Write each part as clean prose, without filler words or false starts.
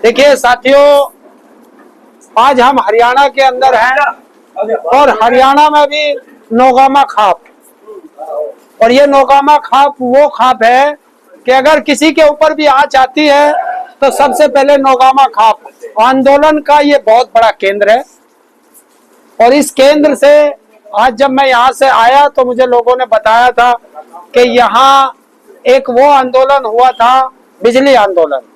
देखिए साथियों, आज हम हरियाणा के अंदर हैं और हरियाणा में भी नौगामा खाप, और ये नौगामा खाप वो खाप है कि अगर किसी के ऊपर भी आंच आती है तो सबसे पहले नौगामा खाप आंदोलन का ये बहुत बड़ा केंद्र है। और इस केंद्र से आज जब मैं यहाँ से आया तो मुझे लोगों ने बताया था कि यहाँ एक वो आंदोलन हुआ था, बिजली आंदोलन,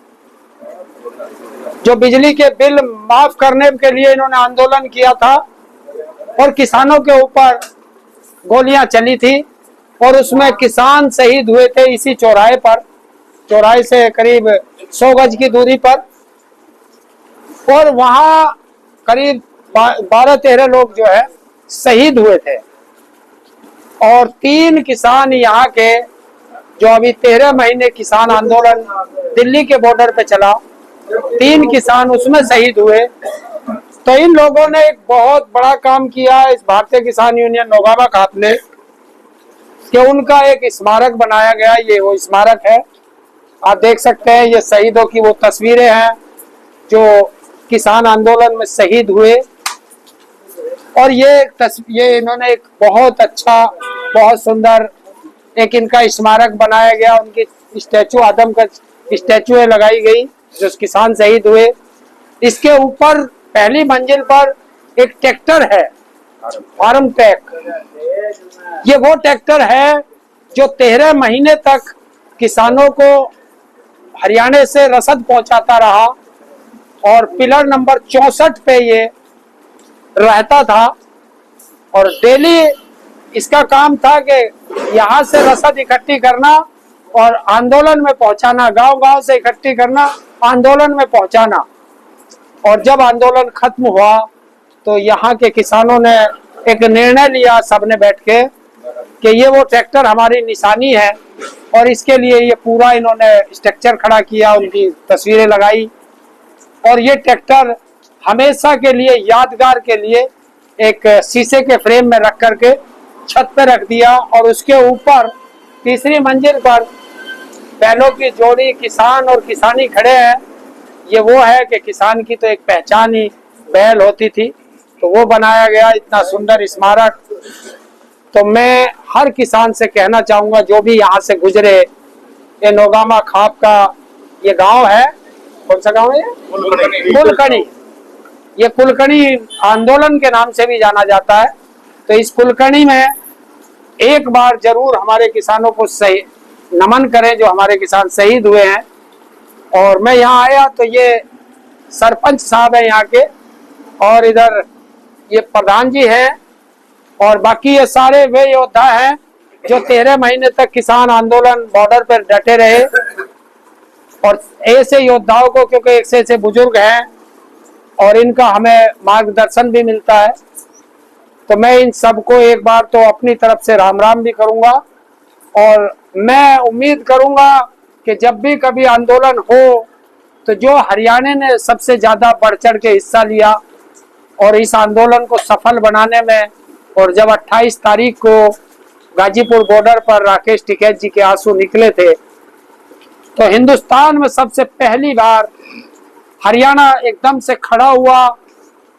जो बिजली के बिल माफ करने के लिए इन्होंने आंदोलन किया था और किसानों के ऊपर गोलियां चली थी और उसमें किसान शहीद हुए थे इसी चौराहे पर, चौराहे से करीब 100 गज की दूरी पर। और वहां करीब 12-13 लोग जो है शहीद हुए थे और 3 किसान यहाँ के, जो अभी 13 महीने किसान आंदोलन दिल्ली के बॉर्डर पे चला, 3 किसान उसमें शहीद हुए। तो इन लोगों ने एक बहुत बड़ा काम किया इस भारतीय किसान यूनियन नौगामा खाप ने कि उनका एक स्मारक बनाया गया। ये वो स्मारक है, आप देख सकते हैं, ये शहीदों की वो तस्वीरें हैं जो किसान आंदोलन में शहीद हुए। और ये इन्होंने एक बहुत अच्छा, बहुत सुंदर एक इनका स्मारक बनाया गया, उनकी स्टैचू, आदम का स्टैचू लगाई गई जो किसान शहीद हुए। इसके ऊपर पहली मंजिल पर एक ट्रैक्टर है, फार्म ट्रैक। ये वो ट्रैक्टर है जो 13 महीने तक किसानों को हरियाणा से रसद पहुंचाता रहा और पिलर नंबर 64 पे ये रहता था। और डेली इसका काम था कि यहाँ से रसद इकट्ठी करना और आंदोलन में पहुंचाना, गांव-गांव से इकट्ठी करना, आंदोलन में पहुंचाना। और जब आंदोलन खत्म हुआ तो यहाँ के किसानों ने एक निर्णय लिया, सबने बैठ के, कि ये वो ट्रैक्टर हमारी निशानी है और इसके लिए ये पूरा इन्होंने स्ट्रक्चर खड़ा किया, उनकी तस्वीरें लगाई और ये ट्रैक्टर हमेशा के लिए, यादगार के लिए एक शीशे के फ्रेम में रख करके छत पे रख दिया। और उसके ऊपर तीसरी मंजिल पर बैलों की जोड़ी, किसान और किसानी खड़े हैं। ये वो है कि किसान की तो एक पहचान ही बैल होती थी, तो वो बनाया गया इतना सुंदर स्मारक। तो मैं हर किसान से कहना चाहूंगा जो भी यहाँ से गुजरे, ये नौगामा खाप का ये गांव है, कौन सा गांव है? कुलकर्णी। ये कुलकर्णी आंदोलन के नाम से भी जाना जाता है। तो इस कुलकर्णी में एक बार जरूर हमारे किसानों को सही नमन करें जो हमारे किसान शहीद हुए हैं। और मैं यहाँ आया तो ये सरपंच साहब है यहाँ के, और इधर ये प्रधान जी हैं, और बाकी ये सारे वे योद्धा हैं जो 13 महीने तक किसान आंदोलन बॉर्डर पर डटे रहे। और ऐसे योद्धाओं को, क्योंकि ऐसे बुजुर्ग हैं और इनका हमें मार्गदर्शन भी मिलता है, तो मैं इन सबको एक बार तो अपनी तरफ से राम राम भी करूंगा। और मैं उम्मीद करूंगा कि जब भी कभी आंदोलन हो तो जो हरियाणा ने सबसे ज्यादा बढ़ चढ़ के हिस्सा लिया और इस आंदोलन को सफल बनाने में, और जब 28 तारीख को गाजीपुर बॉर्डर पर राकेश टिकैत जी के आंसू निकले थे, तो हिंदुस्तान में सबसे पहली बार हरियाणा एकदम से खड़ा हुआ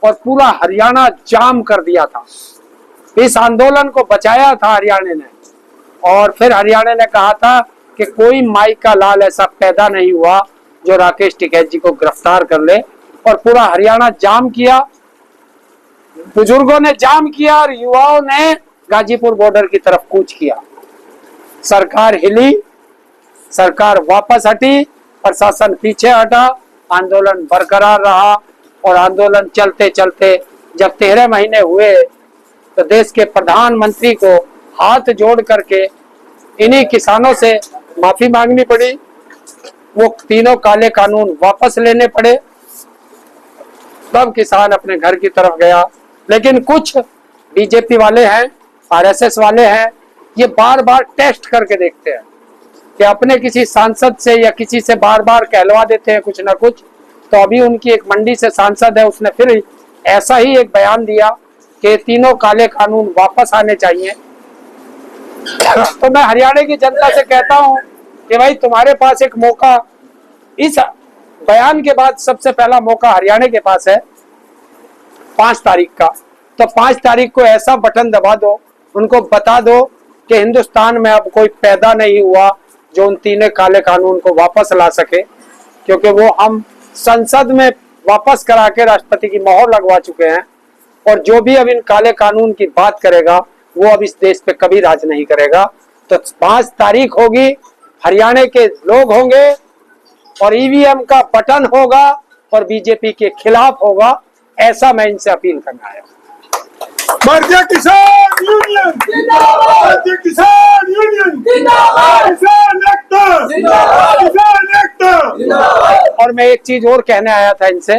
और पूरा हरियाणा जाम कर दिया था। इस आंदोलन को बचाया था हरियाणा ने। और फिर हरियाणा ने कहा था कि कोई माई का लाल ऐसा पैदा नहीं हुआ जो राकेश टिकैत जी को गिरफ्तार कर ले, और पूरा हरियाणा जाम किया, बुजुर्गों ने जाम किया और युवाओं ने गाजीपुर बॉर्डर की तरफ कूच किया। सरकार हिली, सरकार वापस हटी, प्रशासन पीछे हटा, आंदोलन बरकरार रहा। और आंदोलन चलते चलते जब 13 महीने हुए तो देश के प्रधानमंत्री को हाथ जोड़ करके इन्हीं किसानों से माफी मांगनी पड़ी, वो तीनों काले कानून वापस लेने पड़े, तब किसान अपने घर की तरफ गया। लेकिन कुछ बीजेपी वाले हैं, आरएसएस वाले हैं, ये बार बार टेस्ट करके देखते हैं कि अपने किसी सांसद से या किसी से बार बार कहलवा देते हैं कुछ ना कुछ। तो अभी उनकी एक मंडी से सांसद है, उसने फिर ऐसा ही एक बयान दिया कि तीनों काले कानून वापस आने चाहिए। तो मैं हरियाणा की जनता से कहता हूं कि भाई तुम्हारे पास एक मौका, इस बयान के बाद सबसे पहला मौका हरियाणा के पास है 5 तारीख का। तो 5 तारीख को ऐसा बटन दबा दो, उनको बता दो कि हिंदुस्तान में अब कोई पैदा नहीं हुआ जो उन 3 काले कानून को वापस ला सके, क्योंकि वो हम संसद में वापस करा के राष्ट्रपति की मोहर लगवा चुके हैं। और जो भी अब इन काले कानून की बात करेगा वो अब इस देश पे कभी राज नहीं करेगा। तो 5 तारीख होगी, हरियाणा के लोग होंगे और ईवीएम का बटन होगा और बीजेपी के खिलाफ होगा, ऐसा मैं इनसे अपील करना है। भारतीय किसान यूनियन जिंदाबाद, भारतीय किसान यूनियन जिंदाबाद, किसान एकता जिंदाबाद, किसान एकता जिंदाबाद। और मैं एक चीज और कहने आया था इनसे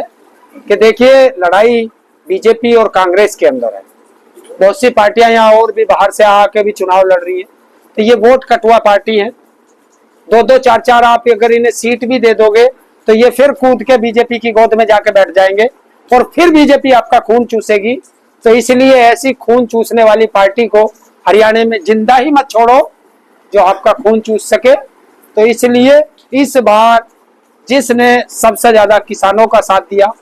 कि देखिए, लड़ाई बीजेपी और कांग्रेस के अंदर है। बहुत सी पार्टियां यहाँ और भी बाहर से आके भी चुनाव लड़ रही है, तो ये वोट कटुआ पार्टी है। 2-2, 4-4 आप अगर इन्हें सीट भी दे दोगे तो ये फिर कूद के बीजेपी की गोद में जाके बैठ जाएंगे और फिर बीजेपी आपका खून चूसेगी। तो इसलिए ऐसी खून चूसने वाली पार्टी को हरियाणा में जिंदा ही मत छोड़ो जो आपका खून चूस सके। तो इसलिए इस बार जिसने सबसे ज्यादा किसानों का साथ दिया,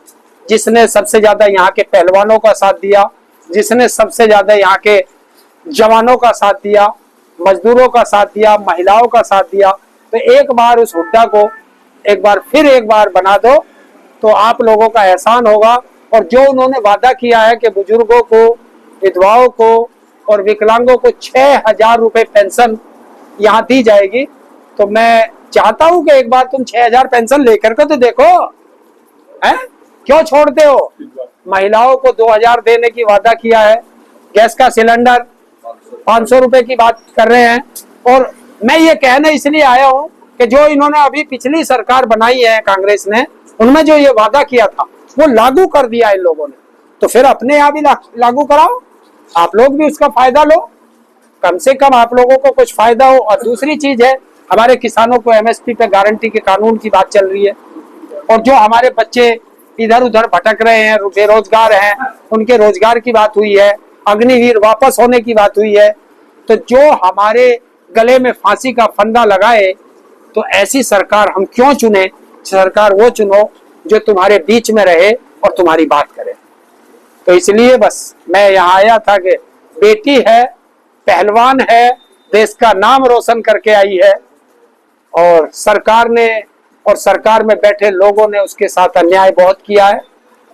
जिसने सबसे ज्यादा यहाँ के पहलवानों का साथ दिया, जिसने सबसे ज्यादा यहाँ के जवानों का साथ दिया, मजदूरों का साथ दिया, महिलाओं का साथ दिया, तो एक बार उस हुड्डा को एक बार बना दो तो आप लोगों का एहसान होगा। और जो उन्होंने वादा किया है कि बुजुर्गों को, विधवाओं को और विकलांगों को 6,000 रुपए पेंशन यहाँ दी जाएगी, तो मैं चाहता हूं कि एक बार तुम 6,000 पेंशन लेकर के तो देखो, हैं? क्यों छोड़ते हो? महिलाओं को 2,000 देने की वादा किया है, गैस का सिलेंडर 500 रुपए की बात कर रहे हैं। और मैं ये कहने इसलिए आया हूं कि जो इन्होंने अभी पिछली सरकार बनाई है कांग्रेस ने, उनमें जो ये वादा किया था वो लागू कर दिया इन लोगों ने, तो फिर अपने यहाँ भी लागू कराओ, आप लोग भी उसका फायदा लो, कम से कम आप लोगों को कुछ फायदा हो। और दूसरी चीज है, हमारे किसानों को एमएसपी पे गारंटी के कानून की बात चल रही है, और जो हमारे बच्चे इधर उधर भटक रहे हैं, बेरोजगार हैं, उनके रोजगार की बात हुई है, अग्निवीर वापस होने की बात हुई है। तो जो हमारे गले में फांसी का फंदा लगाए, तो ऐसी सरकार हम क्यों चुने? सरकार वो चुनो जो तुम्हारे बीच में रहे और तुम्हारी बात करे। तो इसलिए बस मैं यहाँ आया था कि बेटी है, पहलवान है, देश का नाम रोशन करके आई है, और सरकार ने और सरकार में बैठे लोगों ने उसके साथ अन्याय बहुत किया है,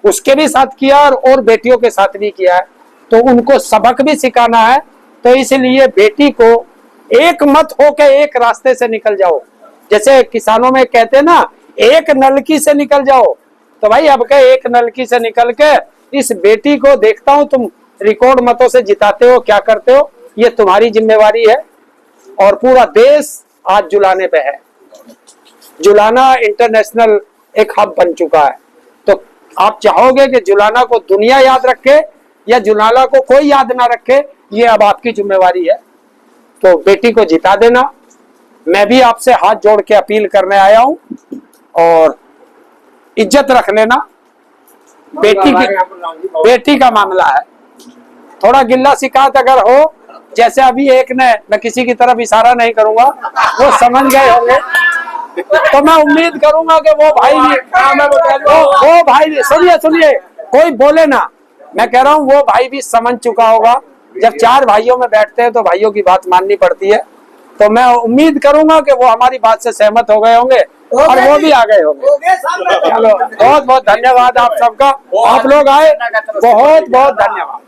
उसके भी साथ किया और बेटियों के साथ भी किया है, तो उनको सबक भी सिखाना है। तो इसलिए बेटी को एक मत होके एक रास्ते से निकल जाओ, जैसे किसानों में कहते हैं ना, एक नलकी से निकल जाओ। तो भाई अब के एक नलकी से निकल के इस बेटी को देखता हूं तुम रिकॉर्ड मतों से जिताते हो, क्या करते हो, ये तुम्हारी जिम्मेवारी है। और पूरा देश आज जुलाने पे है, जुलाना इंटरनेशनल एक हब बन चुका है। तो आप चाहोगे कि जुलाना को दुनिया याद रखे या जुलाना को कोई याद ना रखे, ये अब आपकी जिम्मेवारी है। तो बेटी को जिता देना। मैं भी आपसे हाथ जोड़ के अपील करने आया हूं, और इज्जत रख लेना। बेटी का मामला है, थोड़ा गिल्ला शिकायत अगर हो, जैसे अभी एक ने, मैं किसी की तरफ इशारा नहीं करूंगा, वो समझ गए होंगे, तो मैं उम्मीद करूंगा कि वो भाई भी सुनिए कोई बोले ना, मैं कह रहा हूँ वो भाई भी समझ चुका होगा। जब 4 भाइयों में बैठते हैं तो भाइयों की बात माननी पड़ती है। तो मैं उम्मीद करूंगा कि वो हमारी बात से सहमत हो गए होंगे और वो भी आ गए होंगे। चलो, बहुत बहुत धन्यवाद आप सबका, आप लोग आए, बहुत बहुत धन्यवाद।